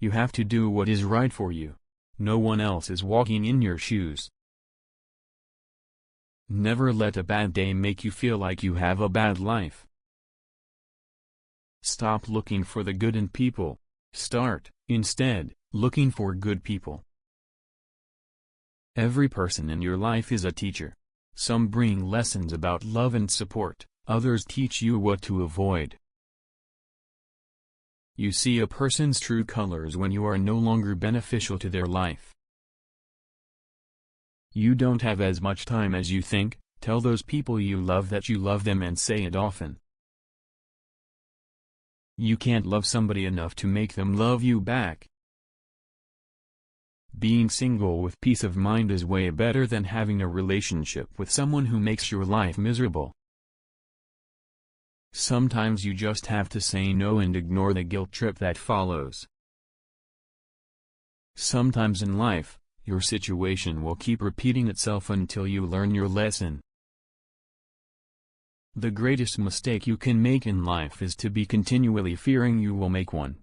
You have to do what is right for you. No one else is walking in your shoes. Never let a bad day make you feel like you have a bad life. Stop looking for the good in people. Start, instead, looking for good people. Every person in your life is a teacher. Some bring lessons about love and support, others teach you what to avoid. You see a person's true colors when you are no longer beneficial to their life. You don't have as much time as you think. Tell those people you love that you love them and say it often. You can't love somebody enough to make them love you back. Being single with peace of mind is way better than having a relationship with someone who makes your life miserable. Sometimes you just have to say no and ignore the guilt trip that follows. Sometimes in life, your situation will keep repeating itself until you learn your lesson. The greatest mistake you can make in life is to be continually fearing you will make one.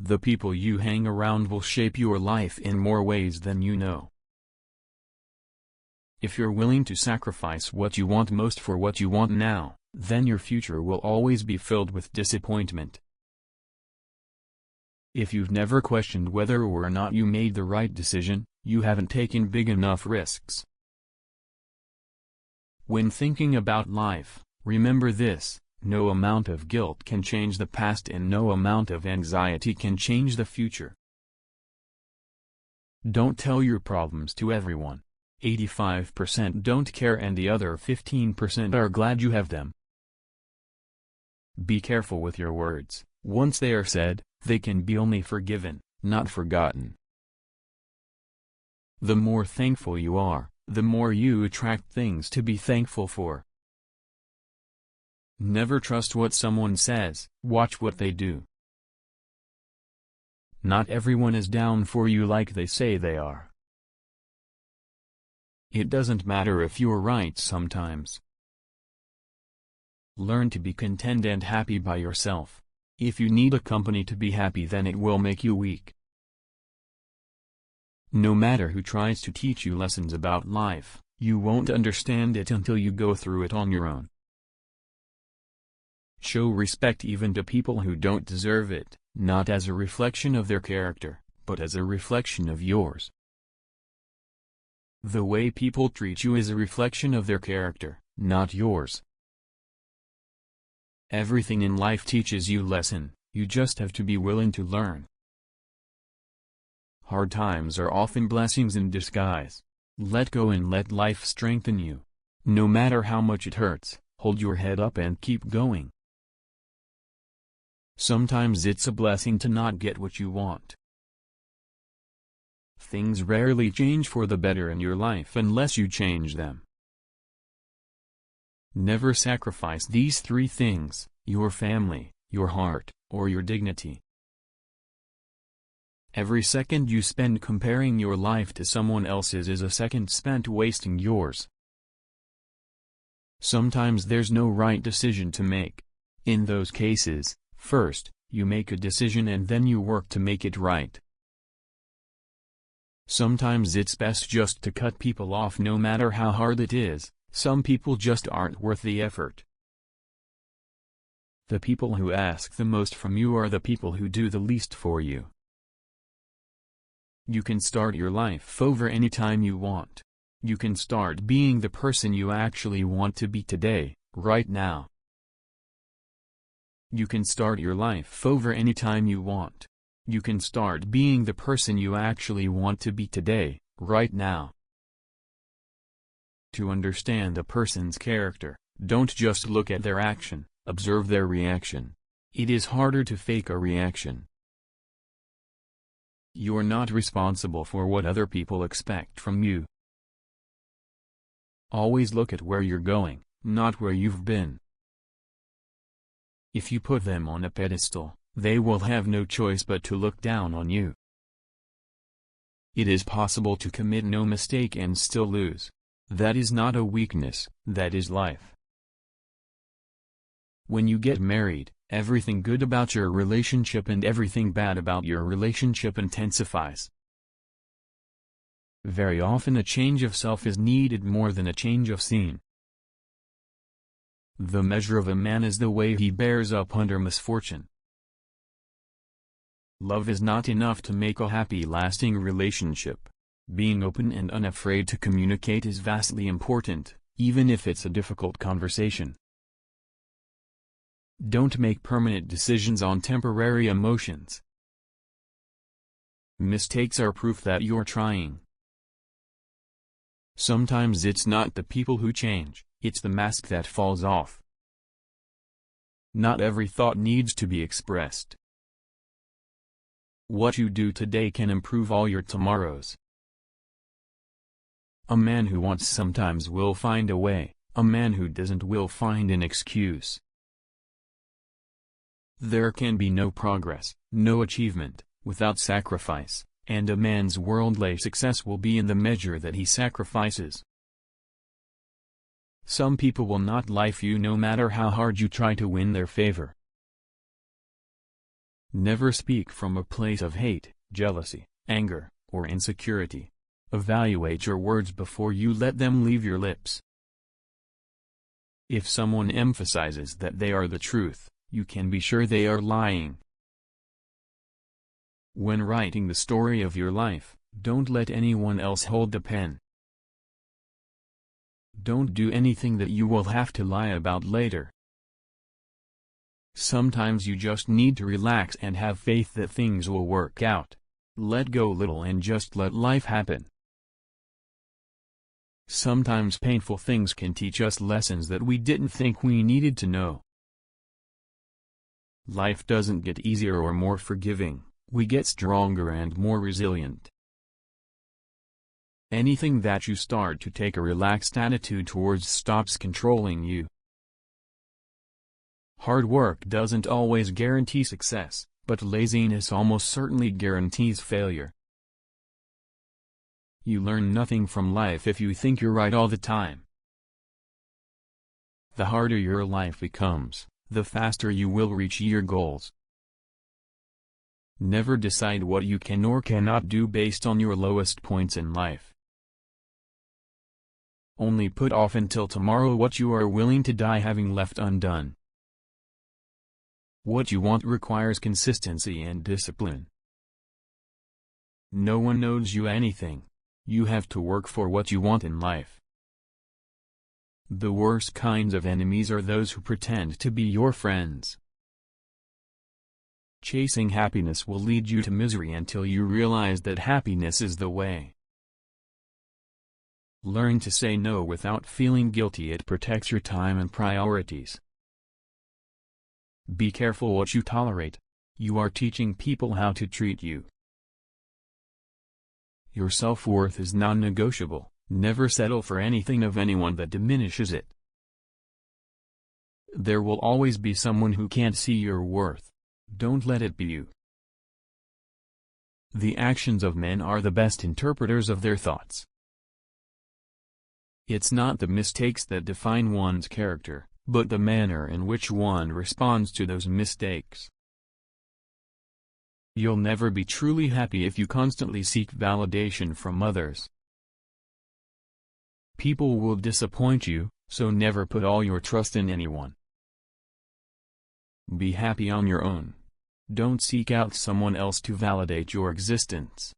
The people you hang around will shape your life in more ways than you know. If you're willing to sacrifice what you want most for what you want now, then your future will always be filled with disappointment. If you've never questioned whether or not you made the right decision, you haven't taken big enough risks. When thinking about life, remember this: no amount of guilt can change the past and no amount of anxiety can change the future. Don't tell your problems to everyone. 85% don't care and the other 15% are glad you have them. Be careful with your words. Once they are said, they can be only forgiven, not forgotten. The more thankful you are, the more you attract things to be thankful for. Never trust what someone says, watch what they do. Not everyone is down for you like they say they are. It doesn't matter if you're right sometimes. Learn to be content and happy by yourself. If you need a company to be happy, then it will make you weak. No matter who tries to teach you lessons about life, you won't understand it until you go through it on your own. Show respect even to people who don't deserve it, not as a reflection of their character, but as a reflection of yours. The way people treat you is a reflection of their character, not yours. Everything in life teaches you lesson, you just have to be willing to learn. Hard times are often blessings in disguise. Let go and let life strengthen you. No matter how much it hurts, hold your head up and keep going. Sometimes it's a blessing to not get what you want. Things rarely change for the better in your life unless you change them. Never sacrifice these three things: your family, your heart, or your dignity. Every second you spend comparing your life to someone else's is a second spent wasting yours. Sometimes there's no right decision to make. In those cases, first, you make a decision and then you work to make it right. Sometimes it's best just to cut people off no matter how hard it is. Some people just aren't worth the effort. The people who ask the most from you are the people who do the least for you. You can start your life over anytime you want. You can start being the person you actually want to be today, right now. You can start your life over anytime you want. You can start being the person you actually want to be today, right now. To understand a person's character, don't just look at their action, observe their reaction. It is harder to fake a reaction. You're not responsible for what other people expect from you. Always look at where you're going, not where you've been. If you put them on a pedestal, they will have no choice but to look down on you. It is possible to commit no mistake and still lose. That is not a weakness, that is life. When you get married, everything good about your relationship and everything bad about your relationship intensifies. Very often a change of self is needed more than a change of scene. The measure of a man is the way he bears up under misfortune. Love is not enough to make a happy, lasting relationship. Being open and unafraid to communicate is vastly important, even if it's a difficult conversation. Don't make permanent decisions on temporary emotions. Mistakes are proof that you're trying. Sometimes it's not the people who change, it's the mask that falls off. Not every thought needs to be expressed. What you do today can improve all your tomorrows. A man who wants sometimes will find a way, a man who doesn't will find an excuse. There can be no progress, no achievement, without sacrifice, and a man's worldly success will be in the measure that he sacrifices. Some people will not like you no matter how hard you try to win their favor. Never speak from a place of hate, jealousy, anger, or insecurity. Evaluate your words before you let them leave your lips. If someone emphasizes that they are the truth, you can be sure they are lying. When writing the story of your life, don't let anyone else hold the pen. Don't do anything that you will have to lie about later. Sometimes you just need to relax and have faith that things will work out. Let go little and just let life happen. Sometimes painful things can teach us lessons that we didn't think we needed to know. Life doesn't get easier or more forgiving, we get stronger and more resilient. Anything that you start to take a relaxed attitude towards stops controlling you. Hard work doesn't always guarantee success, but laziness almost certainly guarantees failure. You learn nothing from life if you think you're right all the time. The harder your life becomes, the faster you will reach your goals. Never decide what you can or cannot do based on your lowest points in life. Only put off until tomorrow what you are willing to die having left undone. What you want requires consistency and discipline. No one knows you anything. You have to work for what you want in life. The worst kinds of enemies are those who pretend to be your friends. Chasing happiness will lead you to misery until you realize that happiness is the way. Learn to say no without feeling guilty. It protects your time and priorities. Be careful what you tolerate. You are teaching people how to treat you. Your self-worth is non-negotiable. Never settle for anything of anyone that diminishes it. There will always be someone who can't see your worth. Don't let it be you. The actions of men are the best interpreters of their thoughts. It's not the mistakes that define one's character, but the manner in which one responds to those mistakes. You'll never be truly happy if you constantly seek validation from others. People will disappoint you, so never put all your trust in anyone. Be happy on your own. Don't seek out someone else to validate your existence.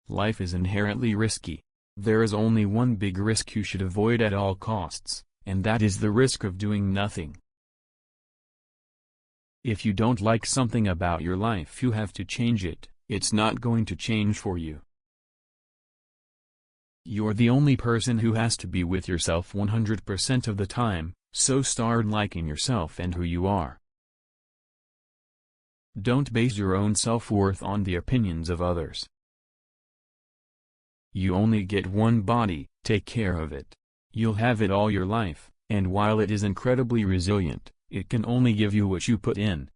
Life is inherently risky. There is only one big risk you should avoid at all costs, and that is the risk of doing nothing. If you don't like something about your life, you have to change it. It's not going to change for you. You're the only person who has to be with yourself 100% of the time, so start liking yourself and who you are. Don't base your own self-worth on the opinions of others. You only get one body, take care of it. You'll have it all your life, and while it is incredibly resilient, it can only give you what you put in.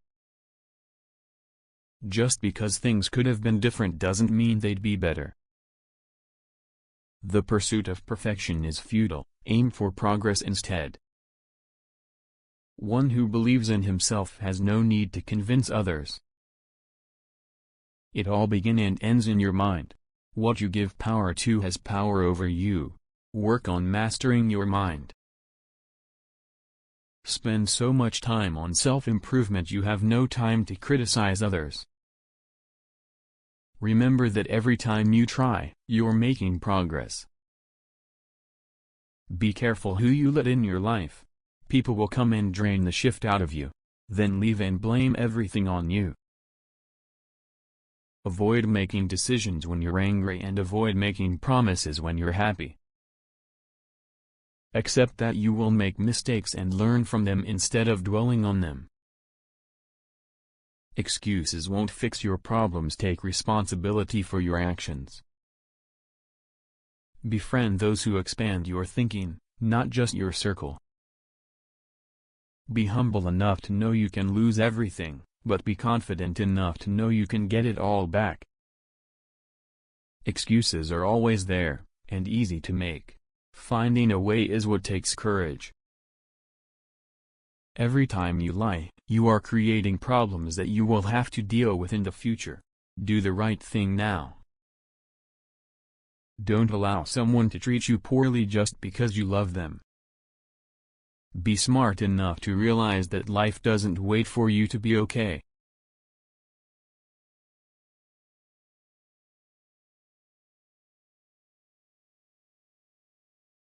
Just because things could have been different doesn't mean they'd be better. The pursuit of perfection is futile. Aim for progress instead. One who believes in himself has no need to convince others. It all begins and ends in your mind. What you give power to has power over you. Work on mastering your mind. Spend so much time on self-improvement you have no time to criticize others. Remember that every time you try, you're making progress. Be careful who you let in your life. People will come and drain the shift out of you, then leave and blame everything on you. Avoid making decisions when you're angry and avoid making promises when you're happy. Accept that you will make mistakes and learn from them instead of dwelling on them. Excuses won't fix your problems. Take responsibility for your actions. Befriend those who expand your thinking, not just your circle. Be humble enough to know you can lose everything, but be confident enough to know you can get it all back. Excuses are always there, and easy to make. Finding a way is what takes courage. Every time you lie, you are creating problems that you will have to deal with in the future. Do the right thing now. Don't allow someone to treat you poorly just because you love them. Be smart enough to realize that life doesn't wait for you to be okay.